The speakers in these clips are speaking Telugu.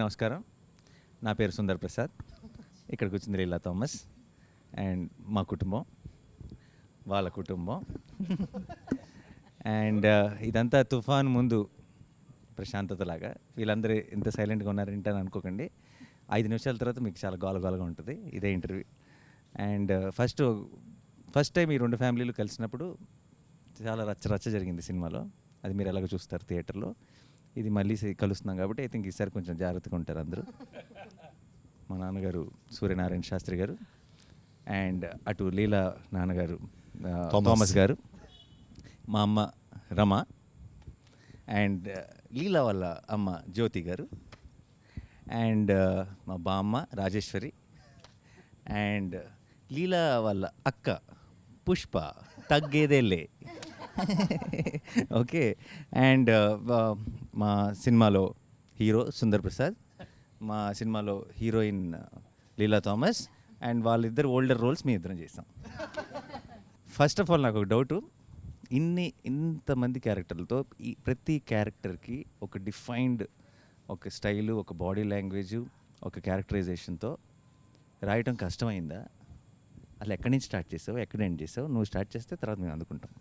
నమస్కారం, నా పేరు సుందర్ ప్రసాద్. ఇక్కడికి వచ్చింది లీలా థామస్ అండ్ మా కుటుంబం, వాళ్ళ కుటుంబం. అండ్ ఇదంతా తుఫాన్ ముందు ప్రశాంతతలాగా. వీళ్ళందరూ ఇంత సైలెంట్గా ఉన్నారంటే అని అనుకోకండి. 5 నిమిషాల తర్వాత మీకు చాలా గోలగోలగా ఉంటుంది ఇదే ఇంటర్వ్యూ. అండ్ ఫస్ట్ టైం ఈ 2 ఫ్యామిలీలు కలిసినప్పుడు చాలా రచ్చ జరిగింది సినిమాలో. అది మీరు ఎలాగో చూస్తారు థియేటర్లో. ఇది మళ్ళీ కలుస్తున్నాం కాబట్టి ఐ థింక్ ఈసారి కొంచెం జాగ్రత్తగా ఉంటారు అందరూ. మా నాన్నగారు సూర్యనారాయణ శాస్త్రి గారు, అండ్ అటు లీలా నాన్నగారు థామస్ గారు, మా అమ్మ రమ, అండ్ లీలా వాళ్ళ అమ్మ జ్యోతి గారు, అండ్ మా బామ్మ రాజేశ్వరి, అండ్ లీలా వాళ్ళ అక్క పుష్ప తగ్గేదేలే. ఓకే. అండ్ మా సినిమాలో హీరో సుందర్ ప్రసాద్, మా సినిమాలో హీరోయిన్ లీలా థామస్, అండ్ వాళ్ళిద్దరు ఓల్డర్ రోల్స్ మీ ఇద్దరం చేసాం. ఫస్ట్ ఆఫ్ ఆల్ నాకు ఒక డౌటు, ఇంతమంది క్యారెక్టర్లతో ఈ ప్రతి క్యారెక్టర్కి ఒక డిఫైన్డ్ ఒక స్టైలు, ఒక బాడీ లాంగ్వేజు, ఒక క్యారెక్టరైజేషన్తో రాయటం కష్టమైందా? అలా ఎక్కడి నుంచి స్టార్ట్ చేసావు, ఎక్కడ ఎండ్ చేసావు? నువ్వు స్టార్ట్ చేస్తే తర్వాత మేము అందుకుంటాం.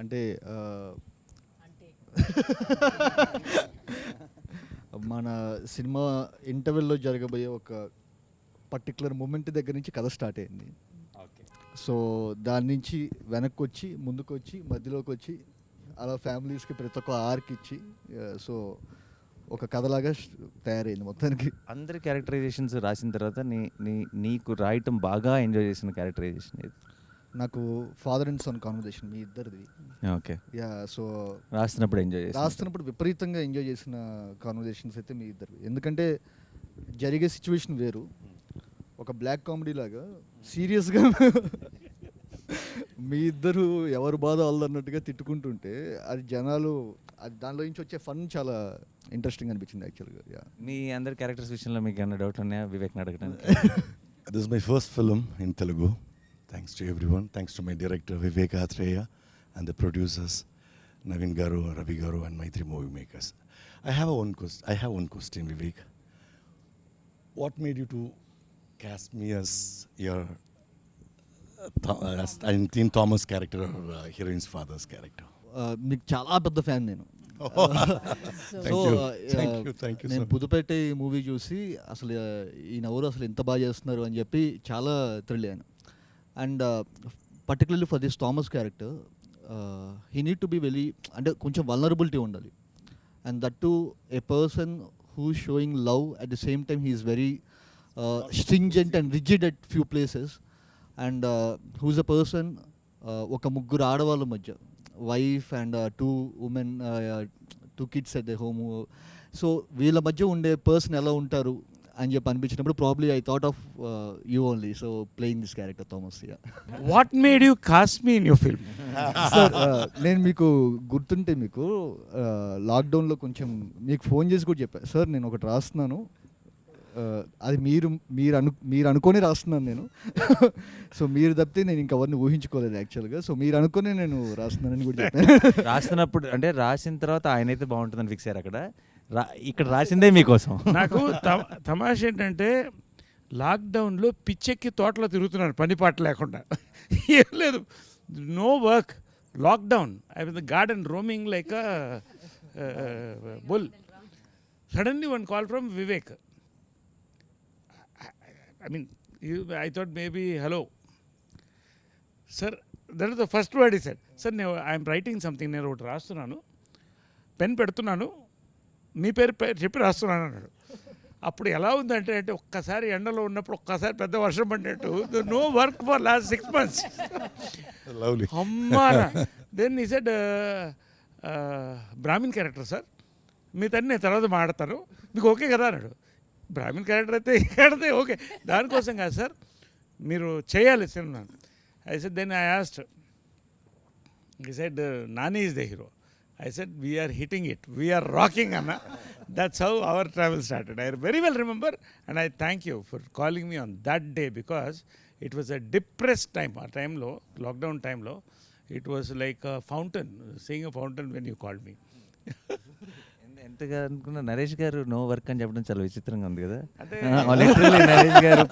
అంటే మన సినిమా ఇంటర్వెల్లో జరగబోయే ఒక పర్టికులర్ మూమెంట్ దగ్గర నుంచి కథ స్టార్ట్ అయింది. సో దాని నుంచి వెనక్కి వచ్చి, ముందుకు వచ్చి, మధ్యలోకి వచ్చి, అలా ఫ్యామిలీస్కి ప్రతి ఒక్క ఆర్క్ ఇచ్చి, సో ఒక కథలాగా తయారైంది మొత్తానికి. అందరి క్యారెక్టరైజేషన్స్ రాసిన తర్వాత నీకు రాయటం బాగా ఎంజాయ్ చేసిన క్యారెక్టరైజేషన్ ఏది? నాకు ఫాదర్ అండ్ సన్ కాన్వర్జేషన్ మీ ఇద్దరిది. ఓకే. యా. సో రాస్తున్నప్పుడు విపరీతంగా ఎంజాయ్ చేసిన కాన్వర్జేషన్స్ అయితే మీ ఇద్దరివి. ఎందుకంటే జరిగే సిచ్యువేషన్ వేరు, ఒక బ్లాక్ కామెడీ లాగా సీరియస్గా మీ ఇద్దరు ఎవరు బాధ వాళ్ళన్నట్టుగా తిట్టుకుంటుంటే అది జనాలు, అది దానిలో నుంచి వచ్చే ఫన్ చాలా ఇంట్రెస్టింగ్ అనిపించింది యాక్చువల్గా. యా. మీ అందరి క్యారెక్టర్స్ విషయంలో మీకు ఏమైనా డౌట్ ఉన్నాయా వివేక్ని అడగడానికి? This is my first film in Telugu. Thanks to everyone. Thanks to my director Vivek Atreya and the producers Navin Garu, Ravi Garu and my 3 movie makers. I have one question, Vivek. What made you to cast me as your Teen Thomas character or heroine's father's character? మీకు చాలా పెద్ద ఫ్యాన్ నేను. Thank you. నేను పుదుపేట మూవీ చూసి అసలు ఈయన ఎవరు అసలు ఎంత బాగా చేస్తున్నారు అని చెప్పి చాలా థ్రిల్ అయ్యాను. And particularly for this Thomas character he need to be very, అంటే కొంచెం వల్నరబిలిటీ ఉండాలి. And that to a person who showing love at the same time he is very stringent and rigid at few places. And whose a person, ఒక ముగ్గురు ఆడవాళ్ళ మధ్య, wife and 2 women, 2 kids at the home. So వీళ్ళ మధ్య ఉండే పర్సన్ ఎలా ఉంటారు అని చెప్పి అనిపించినప్పుడు probably I thought of you only. So playing this character Thomas. What made you cost me in your film? Sir, నేను మీకు గుర్తుంటే మీకు లాక్డౌన్లో కొంచెం మీకు ఫోన్ చేసి కూడా చెప్పాను, సార్ నేను ఒకటి రాస్తున్నాను, అది మీరు అనుకొని రాస్తున్నాను నేను. సో మీరు తప్పితే నేను ఇంకెవరిని ఊహించుకోలేదు యాక్చువల్గా. సో మీరు అనుకుని నేను రాస్తున్నానని కూడా చెప్పాను. రాస్తున్నప్పుడు అంటే రాసిన తర్వాత ఆయన అయితే బాగుంటుందని ఫిక్స్ అయ్యారు. అక్కడ ఇక్కడ రాసిందే మీకోసం. నాకు తమాష ఏంటంటే లాక్డౌన్లో పిచ్చెక్కి తోటలో తిరుగుతున్నాను పని పాట లేకుండా. ఏం లేదు, no work, lockdown. I was the garden roaming like a bull. Suddenly one call from Vivek. I mean, I thought maybe, hello. Sir, that is the first word he said. Sir, I am writing something. నేను ఒకటి రాస్తున్నాను, పెన్ పెడుతున్నాను, మీ పేరు చెప్పి రాస్తున్నాను అన్నాడు. అప్పుడు ఎలా ఉందంటే ఒక్కసారి ఎండలో ఉన్నప్పుడు ఒక్కసారి పెద్ద వర్షం పడినట్టు, no work for last 6 months. అమ్మా. Then he said, Brahmin character sir, మీ తన్ని నేను తర్వాత మాడతాను, మీకు ఓకే కదా అన్నాడు. బ్రాహ్మిన్ క్యారెక్టర్ అయితే ఓకే, దానికోసం కాదు సార్, మీరు చేయాలి సినిమా. I said, then I asked, he said Nani is the hero. I said, we are hitting it, we are rocking, Anna. That's how our travel started. I very well remember, and I thank you for calling me on that day, because it was a depressed time. Our time low, lockdown time low, it was like a fountain, seeing a fountain when you called me. ఎంతగా అనుకున్న నరేష్ గారు నో వర్క్ అని చెప్పడం చాలా విచిత్రంగా ఉంది కదా. అంటే లిటరల్లీ నరేష్ గారు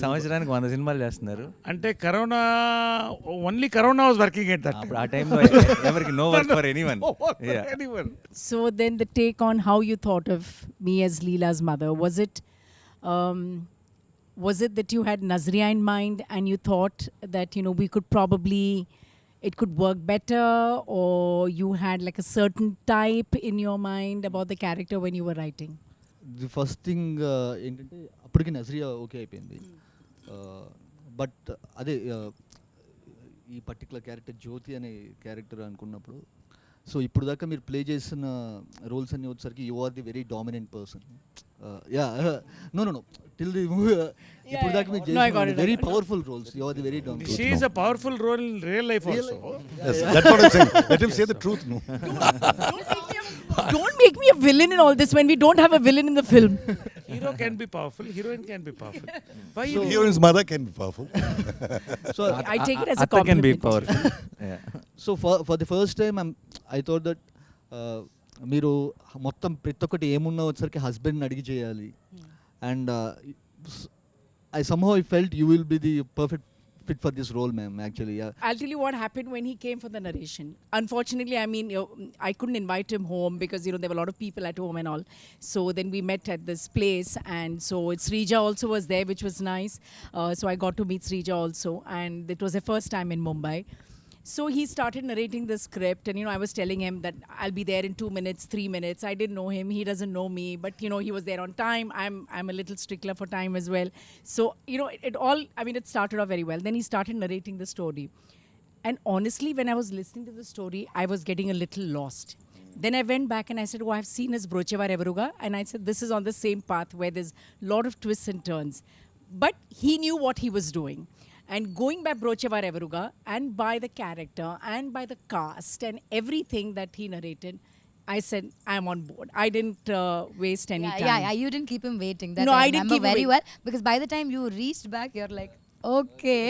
సంవత్సరానికి 100 సినిమాలు చేస్తున్నారు. అంటే only corona was working at that అప్పుడు ఆ టైంలో ఎవరికి no work for anyone. So then the take on how you thought of me as Leela's mother, was it that you had Nazriya in mind and you thought that, you know, we could probably, it could work better, or you had like a certain type in your mind about the character when you were writing? The first thing ఏంటంటే అప్పటికి నజరియా ఓకే అయిపోయింది. బట్ అదే ఈ పర్టికులర్ క్యారెక్టర్ జ్యోతి అనే క్యారెక్టర్ అనుకున్నప్పుడు, సో ఇప్పుడు దాకా మీరు ప్లే చేసిన రోల్స్ అన్ని వచ్చేసరికి you are the very dominant person. Yeah no till the ఇప్పుడు దాకా మీరు No, I got చేసిన it, very I got it. Powerful roles, you are the very she dominant. Is a powerful role in real life also. Yes, that's what I'm saying. Let him say the truth. No. Don't make me a villain in all this when we don't have a villain in the film. Hero can be powerful, heroine can be powerful. Why The you heroine's mother can be powerful. So I take it as a Atta can be compliment. powerful. Yeah. So for the first time I thought that మీరు మొత్తం ప్రతి ఒక్కటి ఏమున్నా వచ్చేసరికి హస్బెండ్ని అడిగి చేయాలి. And I somehow I felt you will be the perfect fit for this role, ma'am, actually. Yeah. I'll tell you what happened when he came for the narration. Unfortunately, I mean, I couldn't invite him home because, you know, there were a lot of people at home and all. So then we met at this place, and so Srija also was there, which was nice. So I got to meet Srija also, and it was the first time in Mumbai. So he started narrating the script, and, you know, I was telling him that I'll be there in 2 minutes, 3 minutes. I didn't know him, he doesn't know me, but, you know, he was there on time. I'm a little stickler for time as well. So, you know, it started off very well. Then he started narrating the story. And honestly, when I was listening to the story, I was getting a little lost. Then I went back and I said, oh, I've seen his Brochevar Evaruga. And I said, this is on the same path where there's a lot of twists and turns. But he knew what he was doing. And going by Brochevar Evaruga and by the character and by the cast and everything that he narrated, I said, I'm on board. I didn't waste any time. Yeah, you didn't keep him waiting. That No, I I didn't remember keep him very waiting. well, because by the time you reached back, you're like, okay.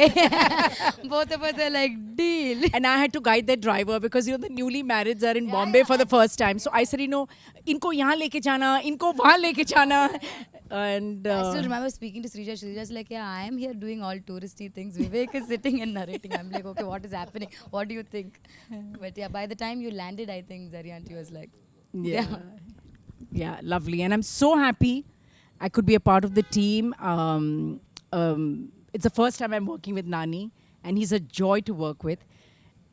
Both of us are like, deal. And I had to guide that driver because, you know, the newly marrieds are in Bombay for the first time. So I said, you know, inko yahan leke jana, inko wahan leke jana. And I still remember speaking to Srija. Srija's like, yeah, I am here doing all touristy things. Vivek is sitting and narrating. I'm like, okay, what is happening? What do you think? But yeah, by the time you landed, I think Zaryanti was like, yeah, lovely. And I'm so happy I could be a part of the team. It's the first time I'm working with Nani, and he's a joy to work with.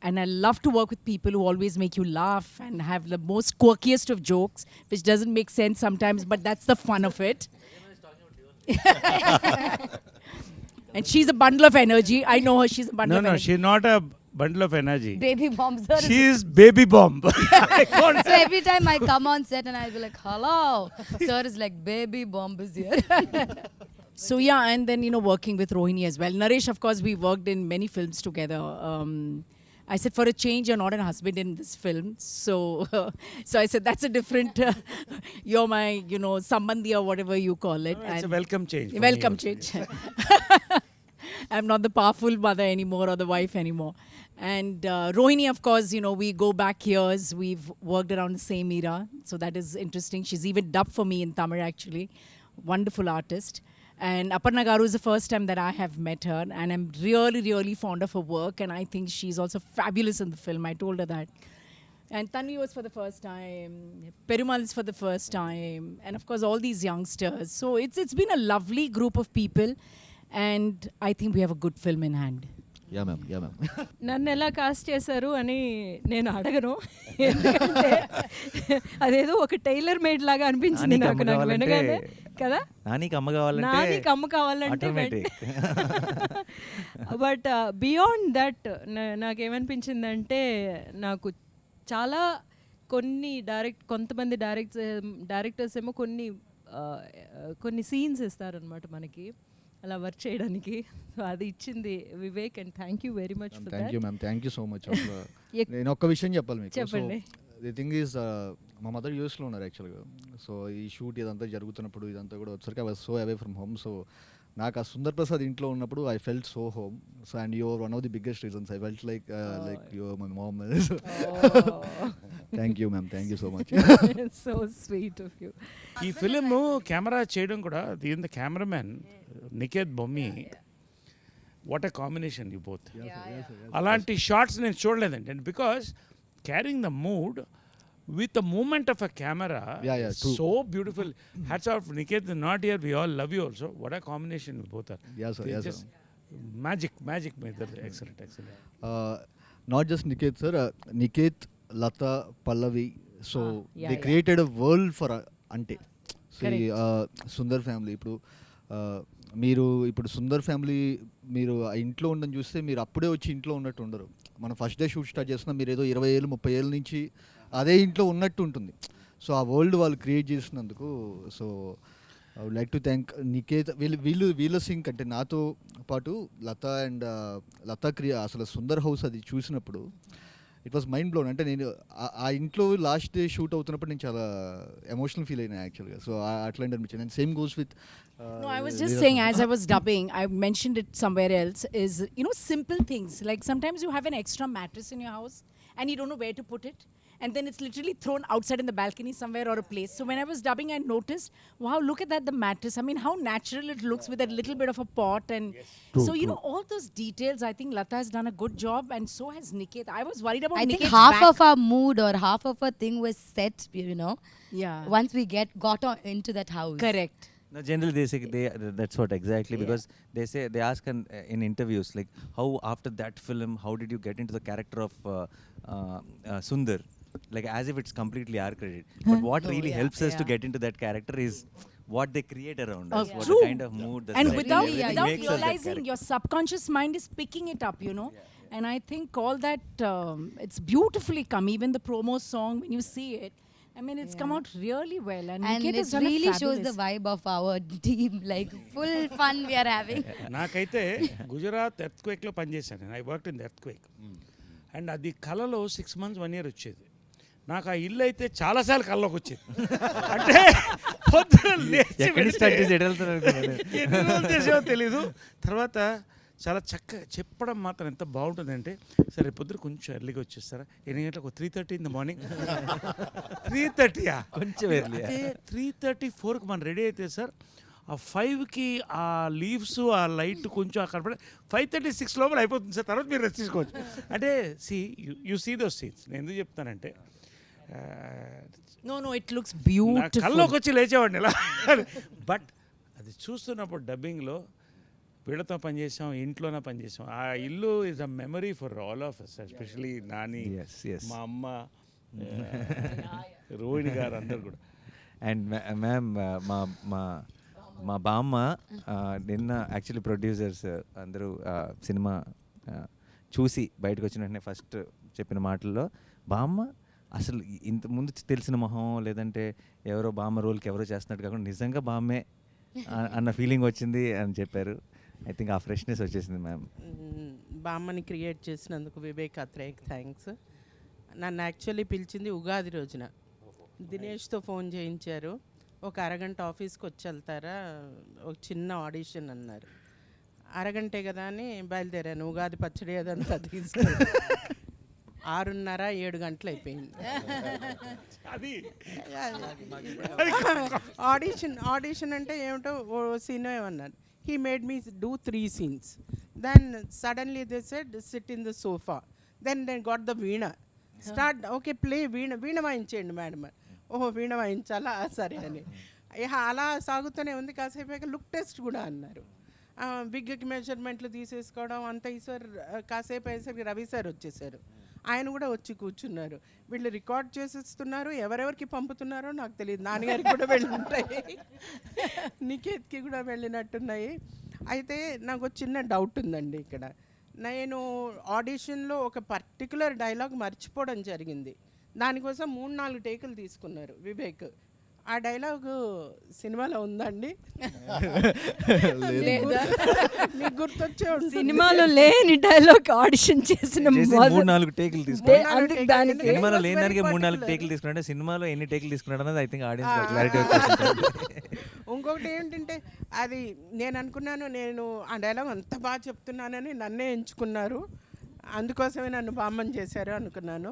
And I love to work with people who always make you laugh and have the most quirkiest of jokes, which doesn't make sense sometimes, but that's the fun of it. And she's a bundle of energy. I know her, she's a bundle of No, energy. she's not a bundle of energy. baby bomb, sir. She is baby bomb. So every time I come on set and I'll be like, hello. Sir is like, baby bomb is here. So yeah, and then, you know, working with Rohini as well. Naresh, of course, we worked in many films together. I said, for a change, you're not a husband in this film. So I said, that's a different, you're my, you know, sambandhi or whatever you call it. It's a welcome change. for me Welcome also. change. I'm not the powerful mother anymore or the wife anymore. And Rohini, of course, you know, we go back years. We've worked around the same era. So that is interesting. She's even dubbed for me in Tamil, actually. Wonderful artist. And Aparna Garu is the first time that I have met her. And I'm really, really fond of her work. And I think she's also fabulous in the film. I told her that. And Tanvi was for the first time. Perumal is for the first time. And of course, all these youngsters. So it's been a lovely group of people. And I think we have a good film in hand. Yeah ma'am. నన్ను ఎలా కాస్ట్ చేశారు అని నేను అడగను, ఎందుకంటే అదేదో ఒక టైలర్ మేడ్ లాగా అనిపించింది నాకు వినగానే కదా. నానికి అమ్మ కావాలంటే నానికి అమ్మ కావాలంటే automatic. బట్ బియాండ్ దట్ నాకేమనిపించిందంటే, నాకు చాలా కొంతమంది డైరెక్టర్స్ ఏమో కొన్ని సీన్స్ ఇస్తారనమాట మనకి అలా వర్క్ చేయడానికి. సో అది ఇచ్చింది Vivek, and thank you very much for thank you that. Ma'am, thank you so much. నేను ఒక్క విషయం చెప్పాలి మీకు. చెప్పండి. ది థింగ్ ఈజ్, మా మదర్ యూఎస్లో ఉన్నారు యాక్చువల్గా. సో ఈ షూట్ ఇదంతా జరుగుతున్నప్పుడు ఇదంతా కూడా వచ్చరికి I was so away from home. So నాకు ఆ సుందర్ ప్రసాద్ ఇంట్లో ఉన్నప్పుడు I felt so home. So and you are one of the biggest reasons. I felt like you are my mom. Thank you ma'am, thank you so much. So sweet of you. ఈ ఫిలిం కెమెరా చేయడం కూడా దీని the cameraman Niket Bommi, what a combination you both. అలాంటి షార్ట్స్ నేను చూడలేదండి. And because carrying the mood with the movement of a camera, true. so beautiful. Hats off, Niket is not here, we all love you also. What a combination you both are. Yes sir, It's yes just sir. magic my brother. Excellent. Not just Niket sir, Niket, Lata, Pallavi, so yeah, they yeah. created a world for Ante. Correct. Sundar family ఇప్పుడు మీరు ఇప్పుడు సుందర్ ఫ్యామిలీ మీరు ఆ ఇంట్లో ఉండని చూస్తే మీరు అప్పుడే వచ్చి ఇంట్లో ఉన్నట్టు ఉండరు. మనం ఫస్ట్ డే షూట్ స్టార్ట్ చేస్తున్నాం, మీరు ఏదో 20 ఏళ్ళు 30 ఏళ్ళ నుంచి అదే ఇంట్లో ఉన్నట్టు ఉంటుంది. సో ఆ వరల్డ్ వాళ్ళు క్రియేట్ చేసినందుకు so I would like to thank Niket. వీళ్ళ సింక్ అంటే నాతో పాటు లతా అండ్ లతా అసలు సుందర్ హౌస్ అది చూసినప్పుడు ఇట్ వాస్ మైండ్ బ్లోన్. అంటే నేను ఆ ఇంట్లో లాస్ట్ డే షూట్ అవుతున్నప్పుడు నేను చాలా ఎమోషనల్ ఫీల్ అయినా యాక్చువల్గా. సో అట్లాంటి అనిపించింది. And same goes with No, I was just saying, as I was dubbing, I mentioned it somewhere else, is, simple things. Like sometimes you have an extra mattress in your house and you don't know where to put it. And then it's literally thrown outside in the balcony somewhere or a place. So when I was dubbing, I noticed, wow, look at that, the mattress. I mean, how natural it looks with a little bit of a pot. And so, all those details, I think Lata has done a good job, and so has Niket. I was worried about I think Niket's half back. of our mood or half of our thing was set, Yeah. once we got into that house. Correct. No, generally they say that's what exactly, because they ask in interviews like, how after that film, how did you get into the character of Sundar, like as if it's completely our credit. But what really helps us to get into that character is what they create around us, what True. the kind of mood, the And setting, without everything makes us that realizing, character. your subconscious mind is picking it up, And I think all that, it's beautifully come. Even the promo song, when you see it, I mean, it's come out really well. And And Niket it has done really a shows the fabulous. vibe of our team, like full fun we are having. నాకైతే గుజరాత్ ఎర్త్క్వేక్లో పనిచేశాను నేను. I work in the earthquake. And అది కళలో 6 months 1 year వచ్చేది. నాకు ఆ ఇల్లు అయితే చాలాసార్లు కళ్ళలోకి వచ్చేది. అంటే పొద్దున లేచి ఎక్కడి start చేసి ఎటు వెళ్తారో అనుకున్నాను. ఎన్ని రోజులు చేసామో తెలీదు. తర్వాత చాలా చక్కగా చెప్పడం మాత్రం ఎంత బాగుంటుందంటే, సరే పొద్దున కొంచెం ఎర్లీగా వచ్చేస్తారా, 8 గంటలకు 3:30 in the morning. 3:30 కొంచెం early. 3:34కి మనం రెడీ అయితే సార్, ఆ 5కి ఆ లీవ్స్ ఆ లైట్ కొంచెం అక్కడ పడి 5:36 లోపల అయిపోతుంది సార్. తర్వాత మీరు రెస్ట్ తీసుకోవచ్చు. అంటే యూ సీ దోస్ సీన్స్. నేను ఎందుకు చెప్తానంటే, No, it looks నా beautiful. కల్లోకి వచ్చి లేచేవాడిని ఇలా. బట్ అది చూస్తున్నప్పుడు డబ్బింగ్లో వీళ్ళతో పనిచేసాం, ఇంట్లోనే పనిచేసాం. ఆ ఇల్లు is a memory for all of us, especially Nani, Yes. మా అమ్మ, రోహిణి గారు, అందరు కూడా. అండ్ మ్యామ్ మా బామ్మ నిన్న యాక్చువల్లీ ప్రొడ్యూసర్స్ అందరూ సినిమా చూసి బయటకు వచ్చిన వెంటనే ఫస్ట్ చెప్పిన మాటల్లో, బామ్మ అసలు ఇంత ముందు తెలిసిన మొహం లేదంటే ఎవరో బామ్మ రోల్కి ఎవరో చేస్తున్నట్టు కాకుండా నిజంగా బామ్మే అన్న ఫీలింగ్ వచ్చింది అని చెప్పారు. ఐ థింక్ ఆ ఫ్రెష్నెస్ వచ్చేసింది మ్యామ్. బామ్మని క్రియేట్ చేసినందుకు వివేక్ అత్రేయకి థ్యాంక్స్. నన్ను యాక్చువల్లీ పిలిచింది ఉగాది రోజున. దినేష్తో ఫోన్ చేయించారు, ఒక అరగంట ఆఫీస్కి వచ్చి వెళ్తారా, ఒక చిన్న ఆడిషన్ అన్నారు. అరగంటే కదా అని బయలుదేరాను. ఉగాది పచ్చడి అదంతా తీసుకుని 6:30 7 గంటలు అయిపోయింది. అది ఆడిషన్ అంటే ఏమిటో ఓ సీన్ ఏమన్నారు. He made me do 3 scenes. Then suddenly they said, sit in the sofa. Then they got the veena. Start, okay, play veena వాయించేయండి మేడం. ఓహో, వీణ వాయించాలా, సరే అని. అలా సాగుతూనే ఉంది. కాసేపు లుక్ టెస్ట్ కూడా అన్నారు. విగ్కి మెజర్మెంట్లు తీసేసుకోవడం అంత ఈసారి కాసేపు అయ్యేసరికి రవి సార్ వచ్చేసారు. ఆయన కూడా వచ్చి కూర్చున్నారు. వీళ్ళు రికార్డ్ చేసేస్తున్నారు, ఎవరెవరికి పంపుతున్నారో నాకు తెలియదు. నాన్నగారికి కూడా వెళ్ళినట్టున్నాయి, నికేత్కి కూడా వెళ్ళినట్టున్నాయి. అయితే నాకు ఒక చిన్న డౌట్ ఉందండి ఇక్కడ. నేను ఆడిషన్లో ఒక పర్టికులర్ డైలాగ్ మర్చిపోవడం జరిగింది. దానికోసం 3-4 టేకులు తీసుకున్నారు వివేక్. ఆ డైలాగు సినిమాలో ఉందండి? లేదా? మీకు గుర్తొచ్చే ఉంటుంది. సినిమాలో లేని డైలాగ్ ఆడిషన్ చేసిన చేసి మొదటి- 3-4 టేకులు తీసుకున్నాడు. అందుకు దానికి సినిమాలో was లేని very దానికి 3-4 particular. టేకులు తీసుకున్నాడు. సినిమాలో ఎన్ని టేకులు తీసుకున్నాడు అనేది ఐ థింక్ ఆడియన్స్ ఆ, క్లారిటీ ఆ, వచ్చేసింది. ఇంకొకటి ఏంటంటే అది నేను అనుకున్నాను, నేను ఆ డైలాగ్ అంత బాగా చెప్తున్నానని నన్నే ఎంచుకున్నారు, అందుకోసమే నన్ను బామ్మని చేశారు అనుకున్నాను.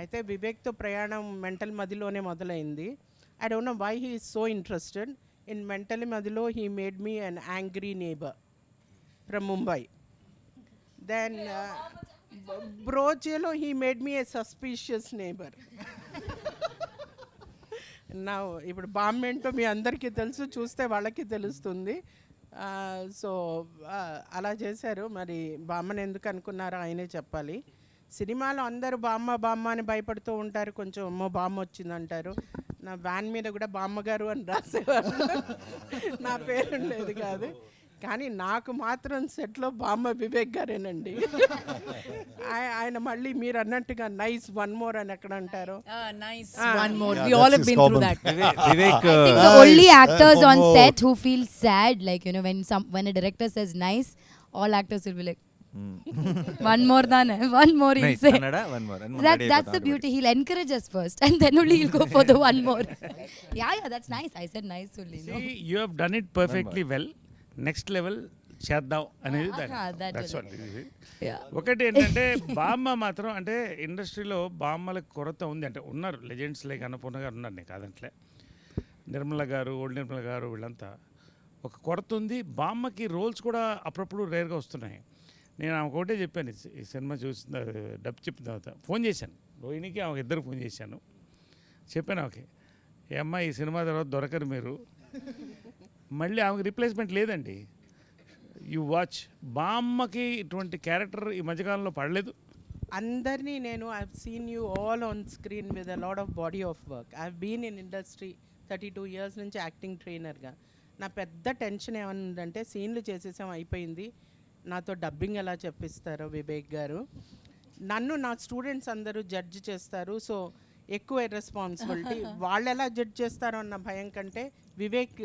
అయితే వివేక్తో ప్రయాణం మెంటల్ మదిలోనే మొదలైంది. I don't know why he is so interested in mental Madilo. He made me an angry neighbour from Mumbai. Then బ్రోచేలో he made me a suspicious neighbour. నా ఇప్పుడు బామ్మ ఏంటో మీ అందరికీ తెలుసు, చూస్తే వాళ్ళకి తెలుస్తుంది. సో అలా చేశారు. మరి బామ్మని ఎందుకు అనుకున్నారో ఆయనే చెప్పాలి. సినిమాలో అందరూ బామ్మ బామ్మ అని భయపడుతూ ఉంటారు, కొంచెం అమ్మో బామ్మ వచ్చిందంటారు. నా వ్యాన్ మీద కూడా బామ్మగారు అని రాసేవారు, నా పేరు ఉండేది కాదు. కానీ నాకు మాత్రం సెట్లో బామ్మ వివేక్ గారేనండి. ఆయన మళ్ళీ మీరు అన్నట్టుగా నైస్ వన్ మోర్ అని ఎక్కడ అంటారు. Nice. Ah. One more. Yeah, We all that's have his been through common. that. Vivek I think the Nice. only actors on Oh. set who feel sad, like, you know, when a director says nice, all actors will be like, one more than one more he'll Nice. say. అన్నాడా? One more. That's the beauty. He'll encourage us first, and then only he'll go for the one more. Yeah, that's nice. I said nice only. No? See, you have done it perfectly well. Next level చేద్దాం అనేది that that's will- what. Yeah. ఒకటి ఏంటంటే బామ్మ మాత్రం అంటే ఇండస్ట్రీలో బామ్మలకు కొరత ఉంది. అంటే ఉన్నారు లెజెండ్స్ లైక్ అన్నపూర్ణ గారు ఉన్నారు, నేను కాదంట్లే, నిర్మల గారు, ఓల్డ్ నిర్మల గారు, వీళ్ళంతా ఒక కొరత ఉంది. బామ్మకి రోల్స్ కూడా అప్పుడప్పుడు రేర్గా వస్తున్నాయి. నేను ఆమె ఒకటే చెప్పాను, ఈ సినిమా చూసిన డబ్ చెప్పిన తర్వాత ఫోన్ చేశాను రోహిణికి, ఆమెకు ఇద్దరు ఫోన్ చేశాను. చెప్పాను ఓకే ఏ అమ్మ ఈ సినిమా తర్వాత దొరకరు మీరు, మళ్ళీ ఆమెకు రిప్లేస్మెంట్ లేదండి. యు వాచ్, బామ్మకి ఇటువంటి క్యారెక్టర్ ఈ మధ్యకాలంలో పడలేదు. అందరినీ నేను I seen you all on screen with a lot of body of work. I been in industry 32 years నుంచి యాక్టింగ్ ట్రైనర్గా. నా పెద్ద టెన్షన్ ఏమన్నదంటే సీన్లు చేసేసాం అయిపోయింది, నాతో డబ్బింగ్ ఎలా చెప్పిస్తారో వివేక్ గారు. నన్ను నా స్టూడెంట్స్ అందరూ జడ్జ్ చేస్తారు, సో ఎక్కువ రెస్పాన్సిబిలిటీ. వాళ్ళు ఎలా జడ్జ్ చేస్తారో అన్న భయం కంటే వివేక్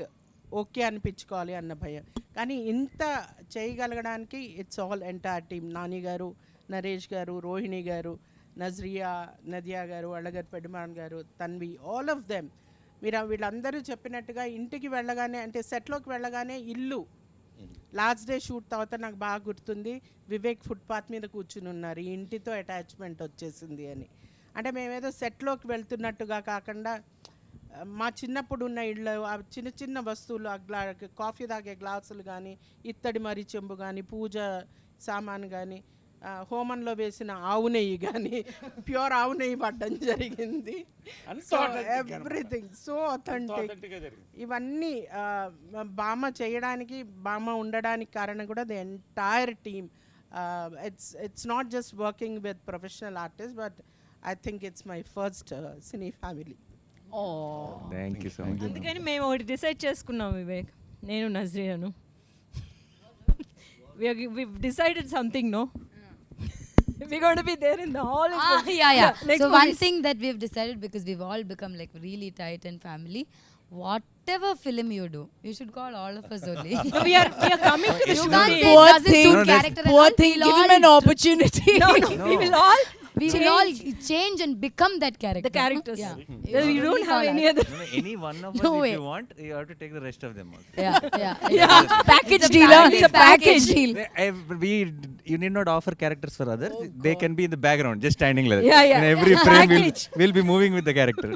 ఓకే అనిపించుకోవాలి అన్న భయం. కానీ ఇంత చేయగలగడానికి it's all entire team. Nani garu, Naresh గారు, రోహిణి గారు, నజ్రియా, నదియా గారు, అళ్ళగారు, పెడుమాన్ గారు, తన్వి, ఆల్ ఆఫ్ దెమ్. మీరు వీళ్ళందరూ చెప్పినట్టుగా ఇంటికి వెళ్ళగానే, అంటే సెట్లోకి వెళ్ళగానే ఇల్లు లాస్ట్ డే షూట్ తర్వాత నాకు బాగా గుర్తుంది, వివేక్ ఫుట్పాత్ మీద కూర్చుని ఉన్నారు, ఈ ఇంటితో అటాచ్మెంట్ వచ్చేసింది అని. అంటే మేమేదో సెట్లోకి వెళ్తున్నట్టుగా కాకుండా మా చిన్నప్పుడు ఉన్న ఇళ్ళు, ఆ చిన్న చిన్న వస్తువులు, ఆ కాఫీ తాగే గ్లాసులు కానీ, ఇత్తడి మరి చెంబు కానీ, పూజ సామాను కానీ, హోమంలో వేసిన ఆవు నెయ్యి కానీ, ప్యూర్ ఆవు నెయ్యి పడ్డం జరిగింది. So everything so authentic. ఇవన్నీ బామ్మ చేయడానికి, బామ్మ ఉండడానికి కారణం కూడా the entire team. It's not just working with professional artist, but I think it's my first cine family. Thank you so much. అందుకని మేము ఒకటి డిసైడ్ చేసుకున్నాం వివేక్, నేను నజ్రియాను. we've decided something, no? We're going to be there in the hall. Yeah. Next So one movies. thing that we've decided, because we've all become like really tight and family, whatever film you do, you should call all of us only. we are coming to the You can't shooting. say Poor it doesn't thing. suit No, character and Poor all. thing, We'll give him all an opportunity. No, we will all change and become that character. the characters. Yeah. You don't have any other. Any one of us, No if way. you want, you have to take the rest of them also. Yeah. Package It's a deal. package, It's a package deal. You need not offer characters for others. They can be in the background, just standing like that. Yeah. In every frame, Package. we'll be moving with the character.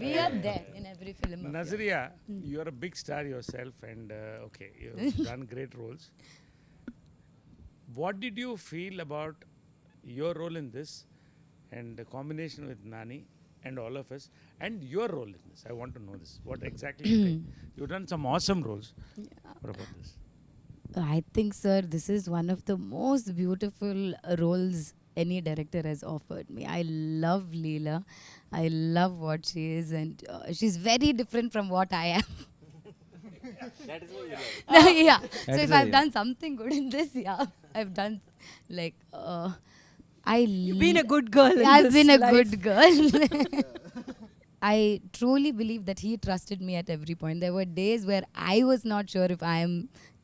We are there in every film. of yours. Nazriya, you are a big star yourself, and okay, you've done great roles. What did you feel about your role in this, and the combination with Nani and all of us, and your role in this? I want to know this. What exactly? You've done some awesome roles. What about this? I think, sir, this is one of the most beautiful roles any director has offered me. I love Leela. I love what she is, and she's very different from what I am. That is what you love. Yeah. That So is if why I've you done something good in this, yeah, I've done like You've been a good girl. in I've this been a life. good girl. I truly believe that he trusted me at every point. There were days where I was not sure if I am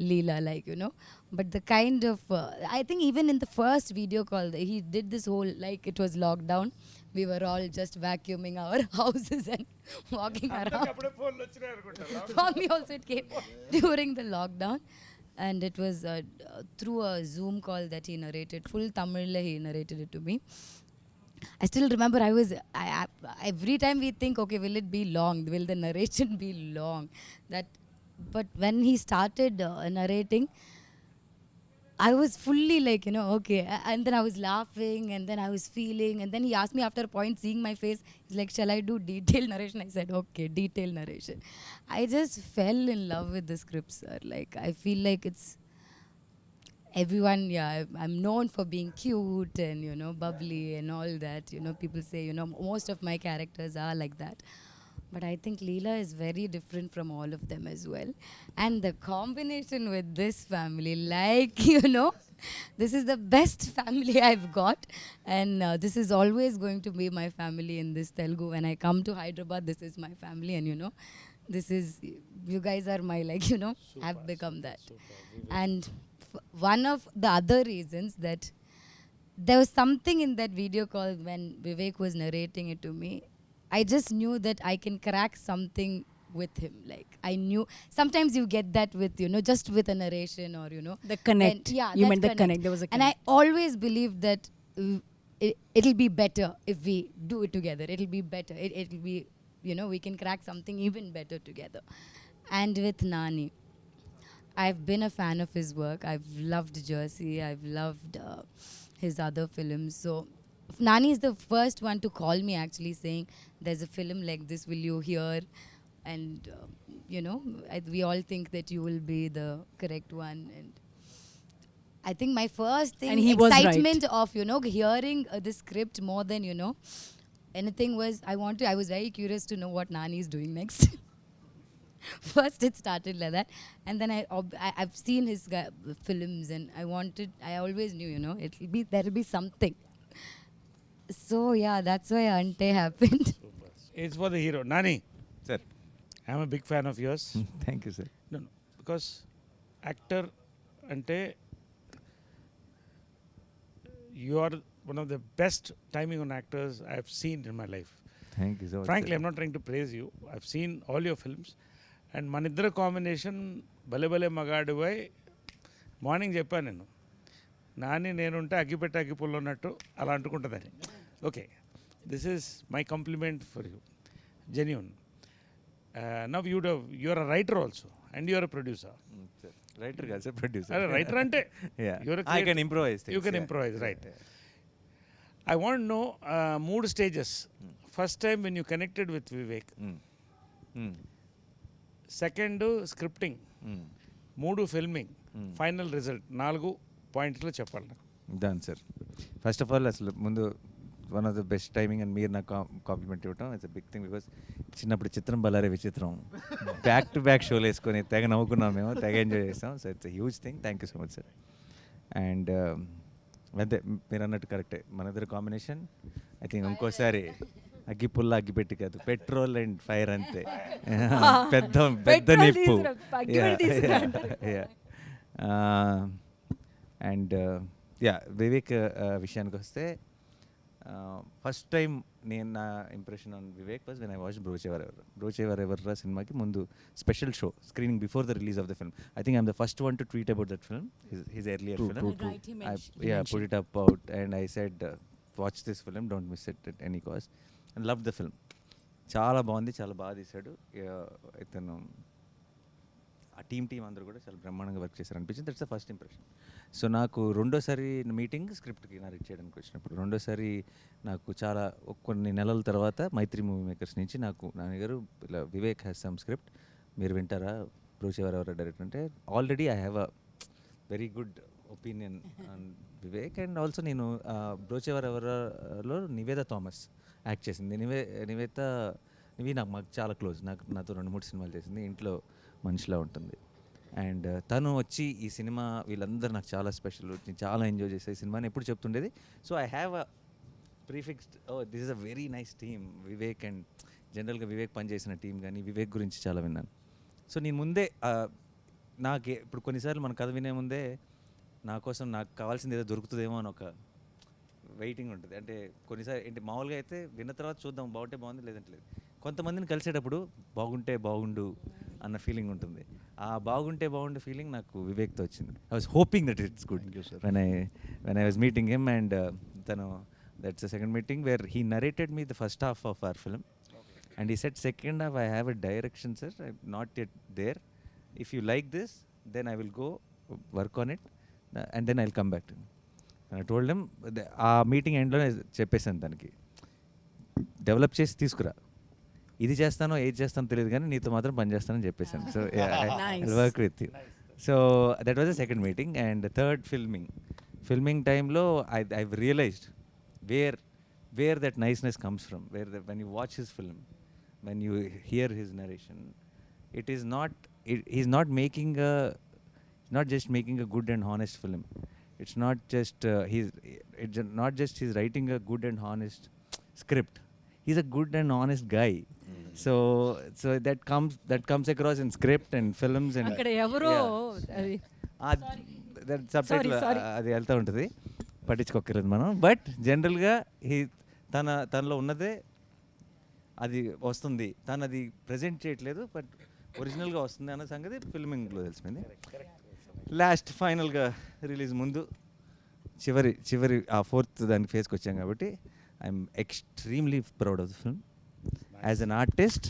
Leela, like, you know. But the kind of, I think even in the first video call, he did this whole, like, it was lockdown. We were all just vacuuming our houses and walking around. అప్పుడే ఫోన్లు వచ్చినాయి అనుకుంటా. For me also it came during the lockdown. And it was through a Zoom call that he narrated. Full Tamil he narrated it to me. I still remember every time we think, okay, will it be long? Will the narration be long? But when he started narrating, I was fully like, you know, okay. And then I was laughing, and then I was feeling, and then he asked me after a point, seeing my face, he's like, shall I do detailed narration? I said, okay, detailed narration. I just fell in love with the script, sir. Like, I feel like it's everyone, I'm known for being cute and, you know, bubbly and all that. You know, people say, you know, most of my characters are like that. But I think Leela is very different from all of them as well. And the combination with this family, like, you know, this is the best family I've got. And this is always going to be my family in this Telugu. When I come to Hyderabad, this is my family. And, you know, this is, you guys are my, like, you know, I've become that. And one of the other reasons that there was something in that video call when Vivek was narrating it to me, I just knew that I can crack something with him. Like, I knew sometimes you get that with, you know, just with a narration or, you know, The connect. yeah, You that meant the connect. There was a and I connect. always believe that it'll be better if we do it together. It'll be better. It'll be, you know, we can crack something even better together. And with Nani, I've been a fan of his work. I've loved Jersey. I've loved his other films. So Nani is the first one to call me, actually, saying, there's a film like this, will you hear? And, you know, we all think that you will be the correct one. And I think my first thing, And he was right. excitement of, you know, hearing the script more than, you know, anything was, I was very curious to know what Nani is doing next. First it started like that, and then I've seen his films, and I always knew, you know, there'll be something. So yeah, that's why Ante happened. It's for the hero. Nani, Sir. I'm a big fan of yours. Thank you, sir. No, because actor ante you are one of the best timing on actors I've seen in my life. Thank you so much. Frankly, sir. I'm not trying to praise you. I've seen all your films. And మన ఇద్దరు కాంబినేషన్ భలే భలే మగాడు పోయి మార్నింగ్ చెప్పాను నేను, నాని నేనుంటే అగ్గిపెట్టి అగ్గిపుల్ల ఉన్నట్టు అలా అంటుకుంటుందని. Okay, this is my compliment for you, genuine. Now you're a writer also and you're a producer. Writer కాదు సార్, ప్రొడ్యూసర్. అరే రైటర్ అంటే I can improvise. You can improvise, right. I want no 3 stages. First time when you connected with Vivek, second scripting, 3 filming, final result, 4 పాయింట్లు చెప్పాలి నాకు. Done sir. First of all అసలు ముందు one of the best timing అని మీరు నాకు కాంప్లిమెంట్ ఇవ్వటం it's a big thing. Because చిన్నప్పుడు చిత్రం బలారే విచిత్రం బ్యాక్ టు బ్యాక్ షోలు వేసుకొని తెగ నవ్వుకున్నాం మేము, తెగ ఎంజాయ్ చేస్తాం. So it's a huge thing. Thank you so much sir. And అదే మీరు అన్నట్టు కరెక్టే, మన ఇద్దరు కాంబినేషన్ ఐ థింక్ ఇంకోసారి అగ్గిపుల్ల అగ్గిపెట్టి కాదు, పెట్రోల్ అండ్ ఫైర్ అంతే. పెద్ద పెద్ద నిప్పు. అండ్ యా, వివేక్ విషయానికి వస్తే ఫస్ట్ టైం నా impression on Vivek was when I watch Brochevarevarura సినిమాకి ముందు special show screening before the release of the film. I think I'm the first one to tweet about that film, his earlier film. I put it up out and I said, watch this film, don't miss it at any cost. And loved the film. చాలా బాగుంది, చాలా బాగా తీశాడు ఇతను. ఆ టీం అందరూ కూడా చాలా బ్రహ్మాండంగా వర్క్ చేశారు అనిపించింది. That's the first impression. So నాకు రెండోసారి మీటింగ్ స్క్రిప్ట్కి నరేట్ చేయడానికి వచ్చినప్పుడు, రెండోసారి నాకు చాలా కొన్ని నెలల తర్వాత మైత్రి మూవీ మేకర్స్ నుంచి నాకు నాన్నగారు ఇలా వివేక్ హ్యాస్ సమ్ స్క్రిప్ట్, మీరు వింటారా, బ్రోచేవరెవర్ డైరెక్టర్ అంటే. Already I have a very good opinion on Vivek. And also నేను బ్రోచేవరెవర్లో నివేద థామస్ యాక్ట్ చేసింది. నివి మాకు చాలా క్లోజ్, నాతో 2-3 సినిమాలు చేసింది, ఇంట్లో మనిషిలా ఉంటుంది. అండ్ తను వచ్చి ఈ సినిమా వీళ్ళందరూ నాకు చాలా స్పెషల్, నేను చాలా ఎంజాయ్ చేసే ఈ సినిమాని ఎప్పుడు చెప్తుండేది. So I have a prefixed, this is a very nice team Vivek. And జనరల్గా వివేక్ పనిచేసిన టీం కానీ వివేక్ గురించి చాలా విన్నాను. సో నేను ముందే నాకు ఇప్పుడు కొన్నిసార్లు మన కథ వినే ముందే నా కోసం నాకు కావాల్సింది ఏదో దొరుకుతుందేమో అని ఒక వెయిటింగ్ ఉంటుంది. అంటే కొన్నిసార్లు ఏంటి మామూలుగా అయితే విన్న తర్వాత చూద్దాం బాగుంటే బాగుంది లేదంటే లేదు. కొంతమందిని కలిసేటప్పుడు బాగుంటే బాగుండు అన్న ఫీలింగ్ ఉంటుంది. ఆ బాగుంటే బాగుండు ఫీలింగ్ నాకు వివేక్తో వచ్చింది. I was hoping that it's good when I was meeting him and తను that's the second meeting where he narrated me the first half of our film and he said second half I have a direction sir, I'm not yet there, if you like this then I will go work on it and then I'll come back to you. And I told him ఆ మీటింగ్ ఎండ్లో చెప్పేసాను తనకి, డెవలప్ చేసి తీసుకురా, ఇది చేస్తానో ఏది చేస్తానో తెలియదు కానీ నీతో మాత్రం పని చేస్తానని చెప్పేసాను. So I work with you. So that was the second meeting. And third filming టైంలో I realised where that niceness comes from, when you watch his film, when you hear his narration, he's not just making a good and honest film. It's not just he's writing a good and honest script. He's a good and honest guy. So that comes across in script and films and అక్కడ ఎవరో అది that subtitle అది వెళ్తూ ఉంటుంది, పట్టించుకోకర్లేదు మనం. బట్ జనరల్గా తనలో ఉన్నదే అది వస్తుంది, తను అది ప్రజెంట్ చేయట్లేదు బట్ ఒరిజినల్గా వస్తుంది అన్న సంగతి ఫిల్మింగ్లో తెలిసిపోయింది. లాస్ట్ ఫైనల్గా రిలీజ్ ముందు చివరి ఆ ఫోర్త్ దానికి ఫేస్కి వచ్చాం కాబట్టి I'm extremely proud of the film. As an artist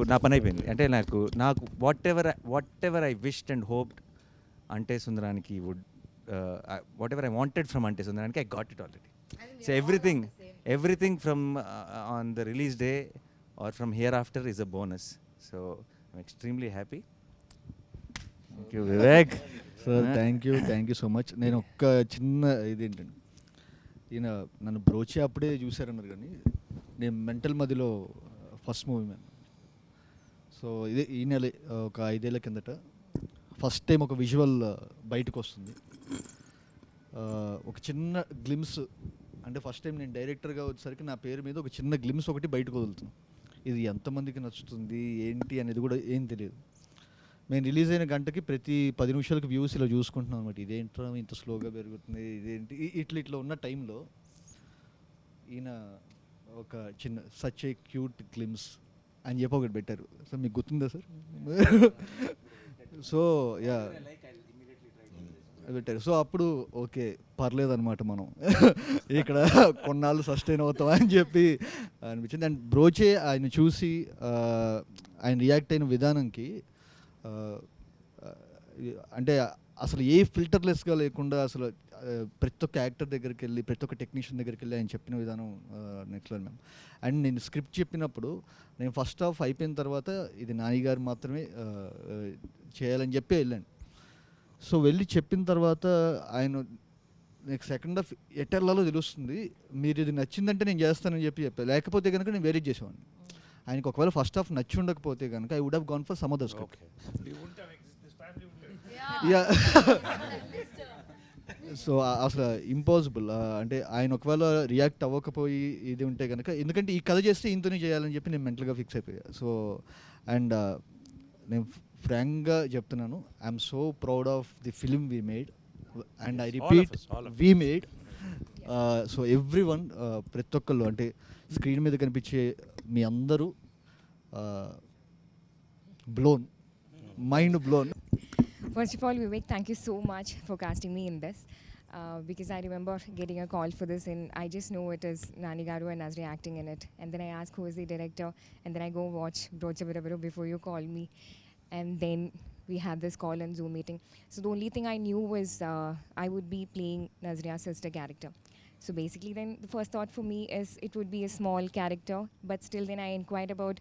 నా పని అయిపోయింది. అంటే నాకు whatever I wished and hoped Ante Sundaraniki would whatever I wanted from Ante Sundaraniki I got it already. So everything from on the release day or from hereafter is a bonus. So I'm extremely happy. Thank you Vivek. Sir thank you so much. నేను ఒక్క చిన్న ఇదేంటండి, ఈయన నన్ను బ్రోచే అప్పుడే చూశారన్నారు కానీ నేను మెంటల్ మదిలో ఫస్ట్ మూవీ మ్యాన్. సో ఇదే ఈ నెల ఒక 5 ఏళ్ళ కిందట ఫస్ట్ టైం ఒక విజువల్ బయటకు వస్తుంది. ఒక చిన్న గ్లిమ్స్, అంటే ఫస్ట్ టైం నేను డైరెక్టర్గా వచ్చేసరికి నా పేరు మీద ఒక చిన్న గ్లిమ్స్ ఒకటి బయటకు వదులుతున్నాను. ఇది ఎంతమందికి నచ్చుతుంది ఏంటి అనేది కూడా ఏం తెలియదు. మేము రిలీజ్ అయిన గంటకి ప్రతి 10 నిమిషాలకు వ్యూస్ ఇలా చూసుకుంటున్నాం అనమాట. ఇదేంట్రా ఇంత స్లోగా పెరుగుతుంది, ఇదేంటి ఇట్లా ఉన్న టైంలో ఈయన ఒక చిన్న సచ్ ఏ క్యూట్ గ్లిమ్స్ అని చెప్పి ఒకటి పెట్టారు. సో మీకు గుర్తుందా సార్? సో యా పెట్టారు. సో అప్పుడు ఓకే పర్లేదన్నమాట, మనం ఇక్కడ కొన్నాళ్ళు సస్టైన్ అవుతాం అని చెప్పి అనిపించింది. అండ్ బ్రోచే ఆయన చూసి ఆయన రియాక్ట్ అయిన విధానంకి అంటే అసలు ఏ ఫిల్టర్లెస్గా లేకుండా అసలు ప్రతి ఒక్క యాక్టర్ దగ్గరికి వెళ్ళి ప్రతి ఒక్క టెక్నీషియన్ దగ్గరికి వెళ్ళి ఆయన చెప్పిన విధానం నెక్స్ట్ లెవెల్ మ్యామ్. అండ్ నేను స్క్రిప్ట్ చెప్పినప్పుడు నేను ఫస్ట్ హాఫ్ అయిపోయిన తర్వాత ఇది నాని గారు మాత్రమే చేయాలని చెప్పి వెళ్ళాను. సో వెళ్ళి చెప్పిన తర్వాత ఆయన నెక్స్ట్ సెకండ్ హాఫ్ ఎటర్లలో తెలుస్తుంది, మీరు ఇది నచ్చిందంటే నేను చేస్తానని చెప్పాను, లేకపోతే కనుక నేను వేరే చేసేవాడిని. ఆయనకు ఒకవేళ ఫస్ట్ హాఫ్ నచ్చి ఉండకపోతే కనుక I would have gone for some other script. Yeah so అసలు ఇంపాసిబుల్. అంటే ఆయన ఒకవేళ రియాక్ట్ అవ్వకపోయి ఇది ఉంటే కనుక, ఎందుకంటే ఈ కథ చేస్తే ఇంతనే చేయాలని చెప్పి నేను మెంటల్గా ఫిక్స్ అయిపోయా. సో అండ్ నేను ఫ్రాంక్గా చెప్తున్నాను, I'm so proud of the film we made and I repeat we made. So every one, ప్రతి ఒక్కళ్ళు అంటే స్క్రీన్ మీద కనిపించే మీ అందరూ blown, mind blown. First of all, Vivek, thank you so much for casting me in this. Because I remember getting a call for this and I just know it is Nani Garu and Nazriya acting in it. And then I ask who is the director and then I go watch Brocha Viraviru before you call me. And then we had this call and Zoom meeting. So the only thing I knew was I would be playing Nazriya's sister character. So basically then the first thought for me is it would be a small character, but still then I inquired about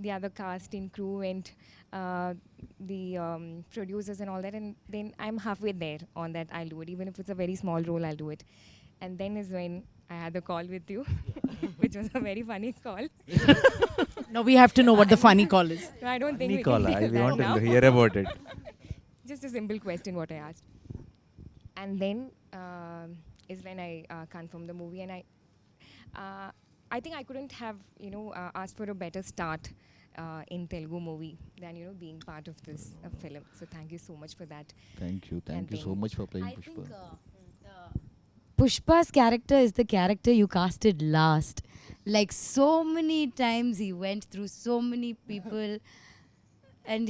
the other cast and crew and the producers and all that, and then I'm halfway there on that. I'll do it even if it's a very small role, I'll do it. And then is when I had the call with you which was a very funny call. Now we have to know what the funny call is. No, I don't think Funny we call, can I tell that want now. to hear about it. Just a simple question what I asked, and then is when I confirmed the movie. And I think I couldn't have, asked for a better start in Telugu movie than, being part of this film. So thank you so much for that. Thank you so then much for playing I Pushpa. think Pushpa's character is the character you casted last. Like so many times he went through so many people, and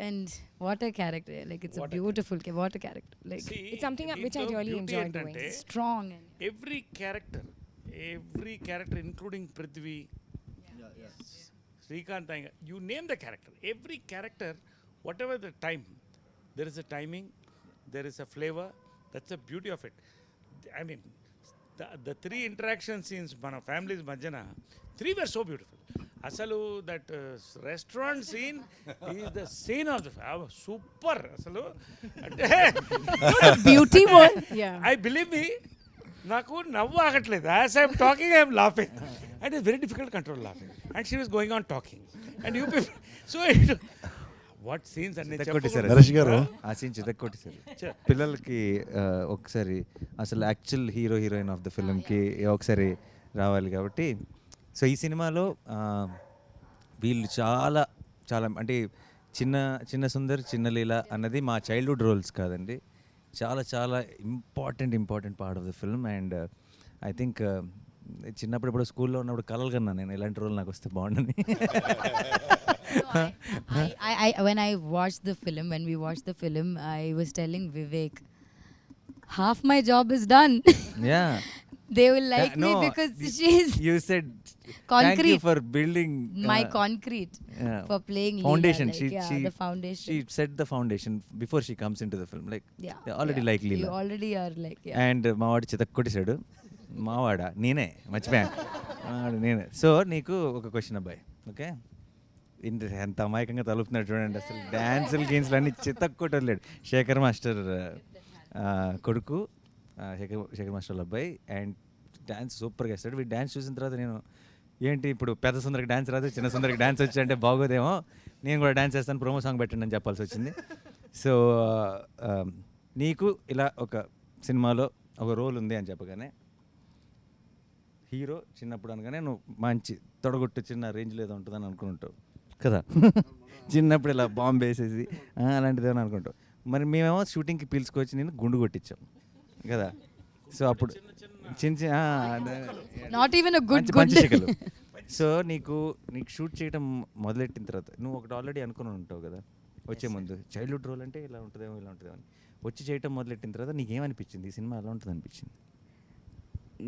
and what a character! Like it's a beautiful, what a character! Like It's something which I really enjoy doing. strong and every character including Prithvi, Srikanth Iyengar, you name the character, every character, whatever the time, there is a timing, there is a flavour, that's a beauty of it. I mean the 3 interaction scenes మన ఫ్యామిలీస్ మధ్యన 3 were so beautiful. అసలు that restaurant scene is the scene of the super. అసలు అంటే Beauty one. Yeah. I believe me, నాకు నవ్వు ఆగట్లేదు. As I'm talking I'm laughing and it's very difficult control laughing and she was going on talking and you people so what scenes అన్ని చితక్కొట్టేశారు. నరేష్ గారు. ఆ సీన్ చితక్కొట్టేశారు. పిల్లలకి ఒకసారి అసలు యాక్చువల్ హీరోయిన్ ఆఫ్ ద ఫిల్మ్కి ఒకసారి రావాలి కాబట్టి, సో ఈ సినిమాలో వీళ్ళు చాలా చాలా అంటే చిన్న సుందర్, చిన్న లీల అన్నది మా చైల్డ్హుడ్ రోల్స్ కాదండి, చాలా చాలా important part of the film. And I think చిన్నప్పుడు ఇప్పుడు స్కూల్లో ఉన్నప్పుడు కలలు కన్నా నేను ఇలాంటి రోల్ నాకు వస్తే బాగుండని. when we watched the film, I was telling Vivek, half my job is done. Yeah. They will like me No, because she's You said thank you concrete. for building My concrete yeah, for playing foundation. Leela, like, the foundation. She set the foundation before she comes into the film. Like they already like You Leela. already are like And మావాడు చితక్కొట్టేశాడు. మావాడా నేనే మర్చిపోయాను. మావాడు నేనే. సో నీకు ఒక క్వశ్చన్ అబ్బాయి, ఓకే? ఎంత అమాయకంగా తలుపుతున్నాడు చూడండి. అసలు డ్యాన్సులు గేమ్స్లు అన్నీ చితక్కొట్టలేడు. శేఖర్ మాస్టర్ కొడుకు, శేఖర్ మాస్టర్ అబ్బాయి, అండ్ డ్యాన్స్ సూపర్గా వేస్తాడు. వీడు డ్యాన్స్ చూసిన తర్వాత నేను ఏంటి ఇప్పుడు పెద్ద సుందరికి డ్యాన్స్ రాదు, చిన్న సుందరికి డ్యాన్స్ వచ్చి అంటే బాగోదేమో, నేను కూడా డ్యాన్స్ చేస్తాను, ప్రోమో సాంగ్ పెట్టండి అని చెప్పాల్సి వచ్చింది. సో నీకు ఇలా ఒక సినిమాలో ఒక రోల్ ఉంది అని చెప్పగానే, హీరో చిన్నప్పుడు అనగానే నువ్వు మంచి తొడగొట్టు చిన్న రేంజ్లో ఏదో ఉంటుందని అనుకుంటావు కదా. చిన్నప్పుడు ఇలా బాంబు వేసేసి అలాంటిది ఏమని అనుకుంటావు. మరి మేమేమో షూటింగ్కి పిలుచుకొచ్చి నేను గుండు కొట్టించాం కదా. సో అప్పుడు not even a good పంచశిఖలు. సో నీకు షూట్ చేయడం మొదలెట్టిన తర్వాత నువ్వు ఒకటి ఆల్రెడీ అనుకుని ఉంటావు కదా వచ్చే ముందు, చైల్డ్హుడ్ రోల్ అంటే ఇలా ఉంటుందేమో ఇలా ఉంటుందేమో అని. వచ్చి చేయటం మొదలెట్టిన తర్వాత నీకేమనిపించింది, ఈ సినిమా ఎలా ఉంటుంది అనిపించింది?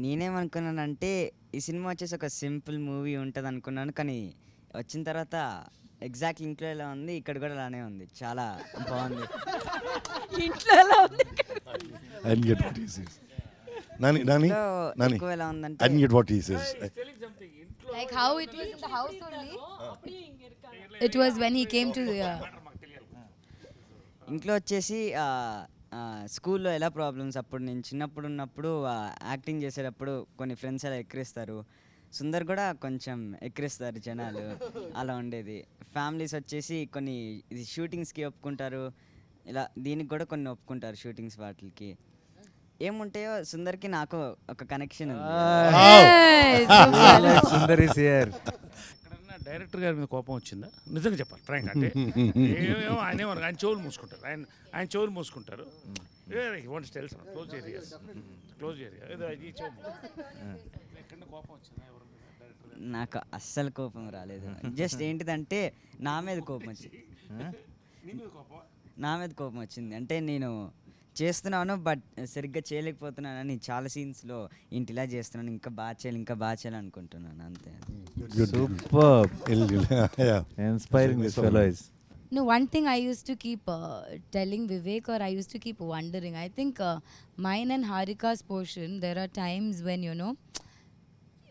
నేనేమనుకున్నానంటే ఈ సినిమా వచ్చేసి ఒక సింపుల్ మూవీ ఉంటుంది అనుకున్నాను, కానీ వచ్చిన తర్వాత ఎగ్జాక్ట్ ఇంట్లో ఎలా ఉంది ఇక్కడ కూడా అలానే ఉంది, చాలా బాగుంది. ఇంట్లో ఎలా ఉంది? I didn't get what he says. Nani, ఎక్కువ ఎలా ఉందంటే I didn't get what he says. like how it was in the house only. It was when he came to ఇంట్లో వచ్చేసి స్కూల్లో ఎలా ప్రాబ్లమ్స్, అప్పుడు నేను చిన్నప్పుడు ఉన్నప్పుడు యాక్టింగ్ చేసేటప్పుడు కొన్ని ఫ్రెండ్స్ అలా ఎక్కిరిస్తారు, సుందర్ కూడా కొంచెం ఎక్కిరిస్తారు జనాలు, అలా ఉండేది. ఫ్యామిలీస్ వచ్చేసి కొన్ని ఇది షూటింగ్స్కి ఒప్పుకుంటారు, ఇలా దీనికి కూడా కొన్ని ఒప్పుకుంటారు షూటింగ్స్ వాటికి. ఏముంటాయో సుందర్కి నాకు ఒక కనెక్షన్ ఉంది. Sundar is here. ఎక్కడన్నా డైరెక్టర్ గారి మీద కోపం వచ్చిందా? నిజంగా చెప్పాలి ఫ్రాంక్ అంటే ఏమో ఆయన చెవులు మూసుకుంటారు, ఆయన చెవులు మూసుకుంటారు. క్లోజ్ ఏరియా ఈ చెవు ఎక్కడ కోపం వచ్చిందా? నాకు అస్సలు కోపం రాలేదు. జస్ట్ ఏంటిదంటే నా మీద కోపం వచ్చింది. నా మీద కోపం వచ్చింది అంటే నేను చేస్తున్నాను బట్ సరిగ్గా చేయలేకపోతున్నానని చాలా సీన్స్లో ఇంటి ఇలా చేస్తున్నాను, ఇంకా బాగా చేయాలి అనుకుంటున్నాను, అంతే. Super. Yeah. Inspiring this fellow is. No, one thing I used to keep telling Vivek, or I used to keep wondering, I think mine and Harika's portion, there are times when,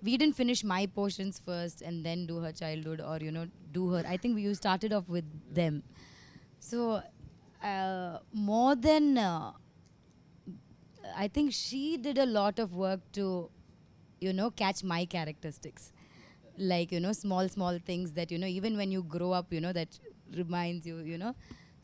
we didn't finish my portions first and then do her childhood, or, do her. I think we started off with them. So, more than, I think she did a lot of work to, catch my characteristics. Like, small things that, even when you grow up, that reminds you,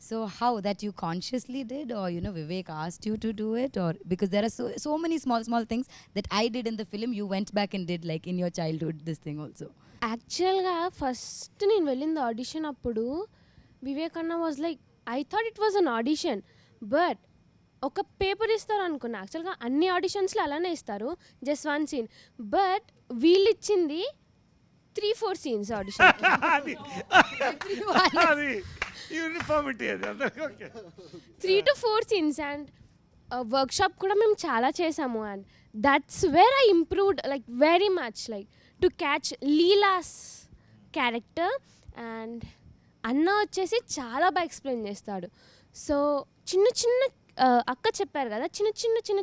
So how that you consciously did, or Vivek asked you to do it, or because there are so many small things that I did in the film, you went back and did like in your childhood this thing also. యాక్చువల్గా ఫస్ట్ నేను వెళ్ళింది ఆడిషన్ అప్పుడు వివేక్ అన్న was like I thought it was an audition but ఒక పేపర్ ఇస్తారు అనుకున్నా. యాక్చువల్గా అన్ని ఆడిషన్స్లో అలానే ఇస్తారు, జస్ట్ 1 సీన్. బట్ వీళ్ళు ఇచ్చింది 3-4 సీన్స్ ఆడిషన్. యూనిఫార్మిటీ అది అందరికీ okay. 3 to 4 scenes and workshop కూడా మేము చాలా చేసాము. And that's where I improved like very much like to catch Leela's character. And అన్న వచ్చేసి చాలా బాగా ఎక్స్ప్లెయిన్ చేస్తాడు. సో చిన్న చిన్న అక్క చెప్పారు కదా,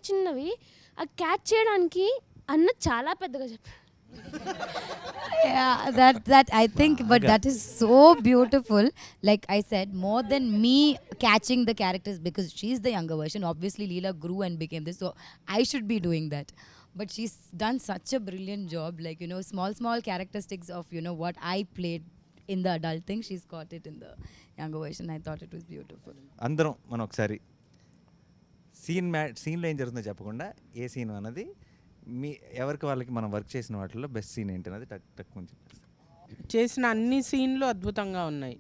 చిన్నవి ఆ క్యాచ్ చేయడానికి అన్న చాలా పెద్దగా చెప్పారు. Yeah, that I think, but that is so beautiful. Like I said, more than me catching the characters, because she's the younger version. Obviously Leela grew and became this, so I should be doing that. But she's done such a brilliant job, like small characteristics of what I played in the adult thing, she's got it in the younger version. I thought it was beautiful. అందరం మనం ఒకసారి సీన్లో ఏం జరుగుతుందో చెప్పకుండా ఏ సీన్ అన్నది మీ ఎవరికి వాళ్ళకి మనం వర్క్ చేసిన వాటిలో బెస్ట్ సీన్ ఏంటి అన్నది టక్ టక్ కొంచెం చేసిన అన్ని సీన్లు అద్భుతంగా ఉన్నాయి.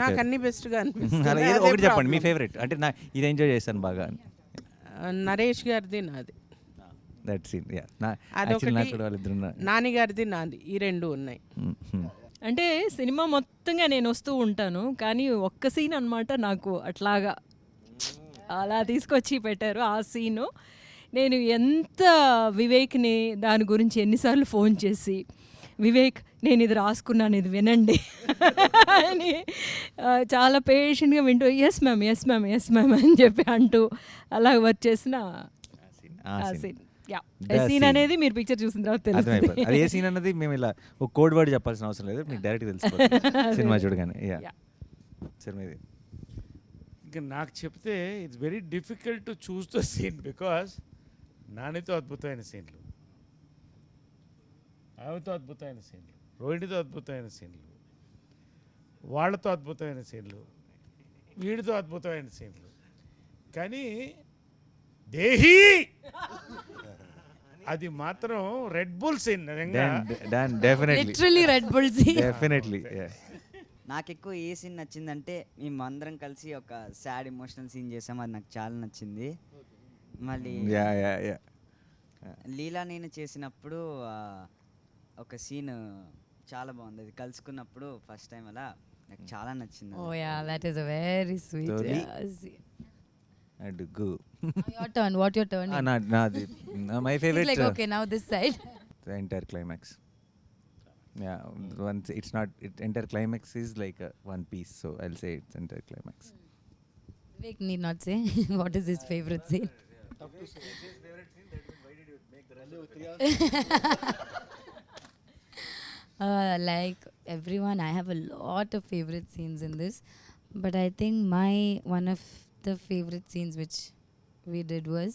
నాకు అన్ని బెస్ట్గా అనిపిస్తుంది. ఒకటి చెప్పండి మీ ఫేవరెట్, అంటే నా ఇది ఎంజాయ్ చేశాను బాగా. నరేష్ గారిది నాది, దట్ సీన్. నాని గారిది నాది, ఈ 2 ఉన్నాయి. అంటే సినిమా మొత్తంగా నేను వస్తూ ఉంటాను, కానీ ఒక్క సీన్ అనమాట నాకు అట్లాగా అలా తీసుకొచ్చి పెట్టారు ఆ సీను. నేను ఎంత వివేక్ని దాని గురించి ఎన్నిసార్లు ఫోన్ చేసి, వివేక్ నేను ఇది రాసుకున్నాను, ఇది వినండి అని చాలా పేషెంట్గా వింటూ ఎస్ మ్యామ్ అని చెప్పి అంటూ అలా వర్క్ చేసిన ఆ సీన్. సీన్ అనేది మీరు పిక్చర్ చూసిన తర్వాత తెలుస్తుంది. అది ఏ సీన్ అన్నది మేము ఇలా ఒక కోడ్ వర్డ్ చెప్పాల్సిన అవసరం లేదు, మీకు డైరెక్ట్ తెలిసిపోతుంది సినిమా చూడగానే. సినిమా ఇది ఇంకా నాకు చెప్తే it's very difficult to choose the scene, because నానితో అద్భుతమైన సీన్లు, ఆమెతో అద్భుతమైన సీన్లు, రోహిణితో అద్భుతమైన సీన్లు, వాళ్ళతో అద్భుతమైన సీన్లు, వీడితో అద్భుతమైన సీన్లు, కానీ దేహి అది మాత్రం red bull scene. Literally red bull scene. Definitely. నాకు ఎక్కువ ఏ సీన్ నచ్చిందంటే మేము అందరం కలిసి ఒక సాడ్ ఎమోషనల్ సీన్ చేసాం, అది నాకు చాలా నచ్చింది. మళ్ళీ లీలా నేను చేసినప్పుడు ఒక సీన్ చాలా బాగుంది, అది కలుసుకున్నప్పుడు ఫస్ట్ టైం అలా నాకు చాలా నచ్చింది. Oh yeah, that is a very sweet. Adugu. Your turn. What your turn? My favorite. It's like okay, now this side. The entire climax. Yeah, once it's not. Entire climax is like one piece, so I'll say it's entire climax. Vivek need not say what is his favorite scene. Tough to say. His favorite scene. That means why did you make the rest of it? Like everyone, I have a lot of favorite scenes in this, but I think one of the favorite scenes which we did was,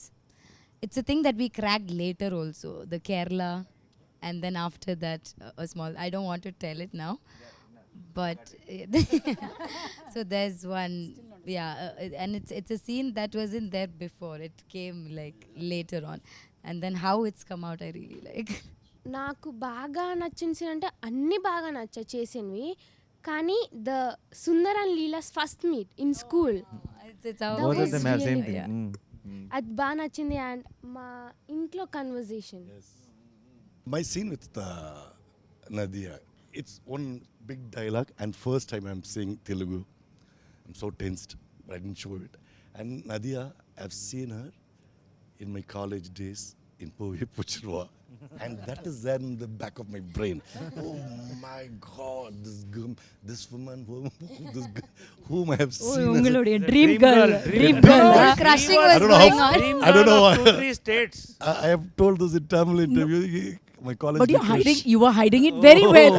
it's a thing that we cracked later also, the Kerala, and then after that a small, I don't want to tell it now, but so there's one, and it's a scene that wasn't there before, it came like later on, and then how it's come out I really like. నాకు బాగా నచ్చిన సీన్ అంటే అన్నీ బాగా నచ్చాయి చేసినవి, కానీ the Sundar and Leela's first meet in school అది బాగా నచ్చింది. అండ్ మా ఇంట్లో conversation. My scene with Nazriya, it's one big dialogue, and first time I'm saying Telugu. I'm so tensed, but I didn't show it. And Nazriya, I've seen her in my college days in Puchirwa, and that is there in the back of my brain. Oh my God, this woman, whom I have seen. Oh, dream girl. Crushing was going on. I don't know why. 3 states. I have told this in Tamil interview. My college. But you were hiding it very well.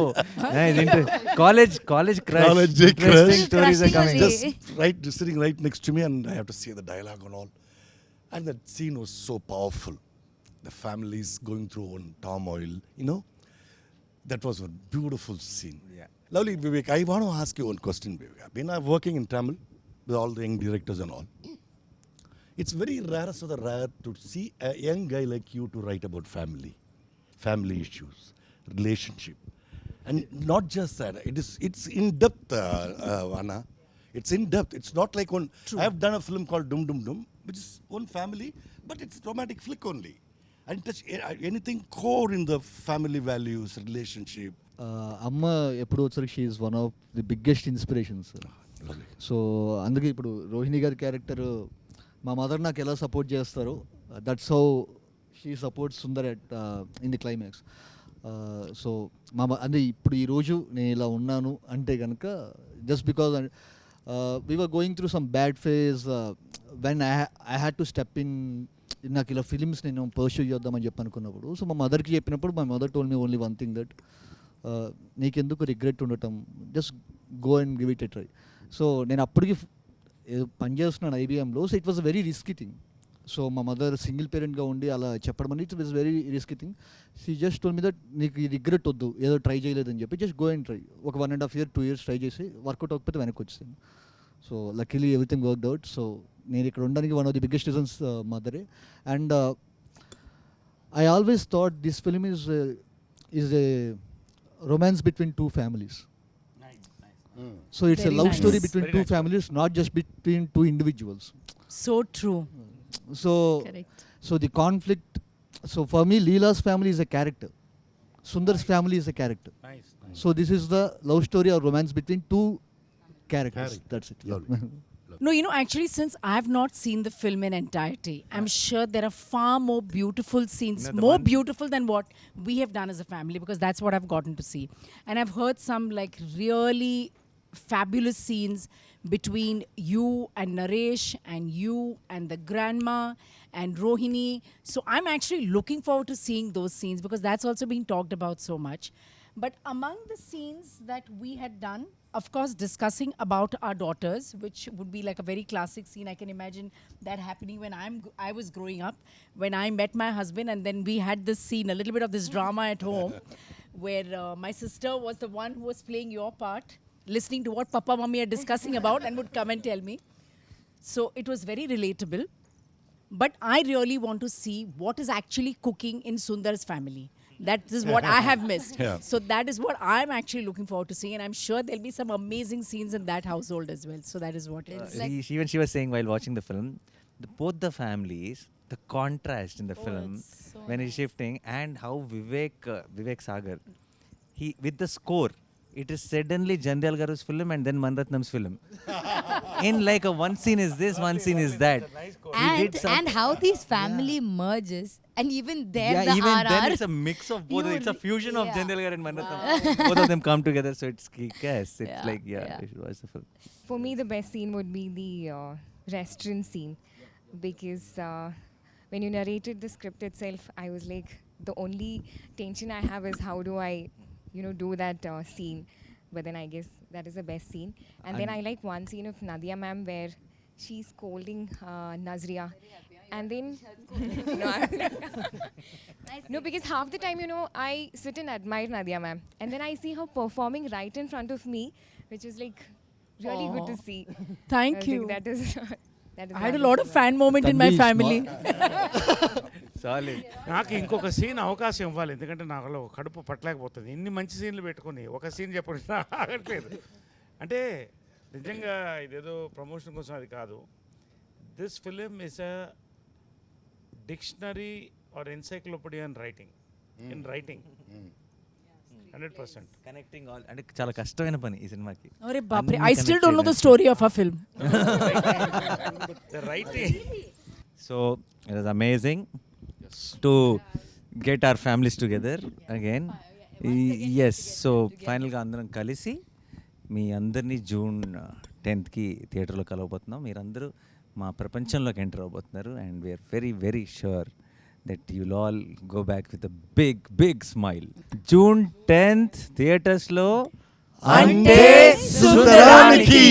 College crush. College Interesting crush. stories are coming. Just sitting right next to me, and I have to say the dialogue and all. And that scene was so powerful. The family is going through one turmoil, That was a beautiful scene. Yeah. Lovely, Vivek. I want to ask you one question, Vivek. I've been working in Tamil with all the young directors and all. It's very rarest of the rare to see a young guy like you to write about family issues, relationship, and not just that. It's in depth, Anna. It's in depth. It's not like one. I have done a film called Dum Dum Dum, which is one family, but it's romantic flick only. And touch anything core in the family values, relationship. అమ్మ ఎప్పుడు వచ్చరికి she is one of the biggest inspirations. So అందుకే ఇప్పుడు రోహిణి గారి క్యారెక్టర్ మా మదర్ నాకు ఎలా సపోర్ట్ చేస్తారో that's how she supports Sundar at in the climax. So అంటే ఇప్పుడు ఈరోజు నేను ఇలా ఉన్నాను అంటే కనుక just because we were going through some bad phase when I had to step in. నాకు ఇలా ఫిలిమ్స్ నేను పర్స్యూ చేద్దామని చెప్పి అనుకున్నప్పుడు సో మా మదర్కి చెప్పినప్పుడు my mother told me only one thing that నీకెందుకు రిగ్రెట్ ఉండటం, just go and give it a try. So నేను అప్పటికి పనిచేస్తున్నాను ఐబీఎంలో. So it was a very risky thing. So మా మదర్ సింగిల్ పేరెంట్గా ఉండి అలా చెప్పడం అనేది it was very risky thing. She just told me that నీకు ఈ రిగ్రెట్ వద్దు, ఏదో ట్రై చేయలేదని చెప్పి జస్ట్ గో అండ్ ట్రై. ఒక 1.5 years 2 years ట్రై చేసి వర్కౌట్ అవ్వకపోతే వెనక్కి వచ్చేసాను. So luckily everything worked out. So నేను ఇక్కడ ఉండడానికి one of the biggest reasons మదరే. And I always thought this film is a romance between two families. So it's Very a love nice. story between Very two nice. families, not just between two individuals. So true. So Correct. so the conflict, so for me Leela's family is a character, Sundar's family is a character. Nice. So this is the love story or romance between two characters. Correct. That's it. Lovely. No, you know, actually, since I have not seen the film in entirety, I'm sure there are far more beautiful scenes, No, the more one- beautiful than what we have done as a family, because that's what I've gotten to see. And I've heard some like really fabulous scenes between you and Naresh and you and the grandma and Rohini. So I'm actually looking forward to seeing those scenes because that's also being talked about so much. But among the scenes that we had done, of course, discussing about our daughters, which would be like a very classic scene. I can imagine that happening when I was growing up, when I met my husband, and then we had this scene, a little bit of this drama at home, where my sister was the one who was playing your part, listening to what Papa, Mummy are discussing about, and would come and tell me. So it was very relatable. But I really want to see what is actually cooking in Sundar's family. That is what I have missed. Yeah. So that is what I'm actually looking forward to seeing, and I'm sure there'll be some amazing scenes in that household as well. So that is what it is. Even she was saying while watching the film, both the families, the contrast in the film it's so when he's shifting, and how Vivek Sagar, he with the score, it is suddenly Jandhyal Garu's film and then Manratnam's film. In like a one scene is this, one scene is that. He did And how these family merges, and even there Yeah, the even RR. then it's a mix of both. It's a fusion of Jandhyal Garu and Manratnam. Both of them come together, so it's kick-ass. It's Yeah, like yeah. you should watch the film. For me, the best scene would be the restaurant scene because when you narrated the script itself, I was like, the only tension I have is how do I, do that scene. But then I guess that is the best scene. And then I like one scene of Nadia ma'am where she's scolding Nazriya. And then, no, because half the time, I sit and admire Nadia ma'am. And then I see her performing right in front of me, which is like really good to see. Thank I was you. like, that is I had a lot of fan moment in my Tanvi is family. Solid. నాకు ఇంకొక సీన్ అవకాశం ఇవ్వాలి, ఎందుకంటే నాకు కడుపు పట్టలేకపోతుంది. ఇన్ని మంచి సీన్లు పెట్టుకుని ఒక సీన్ చెప్పండి ఆగట్లేదు. అంటే నిజంగా ఇదేదో ప్రమోషన్ కోసం అది కాదు. This film is a dictionary or encyclopedia in writing. 100%. Connecting all అంటే చాలా కష్టమైన పని ఈ సినిమాకి. Arre baapre, అన్ని I still connect don't know the చేయడానికి. story of our film. The writing. So it was amazing to get our families together again. Yes, so ఫైనల్గా అందరం కలిసి మీ అందరినీ June 10th థియేటర్లో కలవబోతున్నాం. మీరందరూ మా ప్రపంచంలోకి ఎంటర్ అవబోతున్నారు. And we're very very sure that you'll all go back with a big smile. June 10th థియేటర్స్లో Ante Sundaraniki.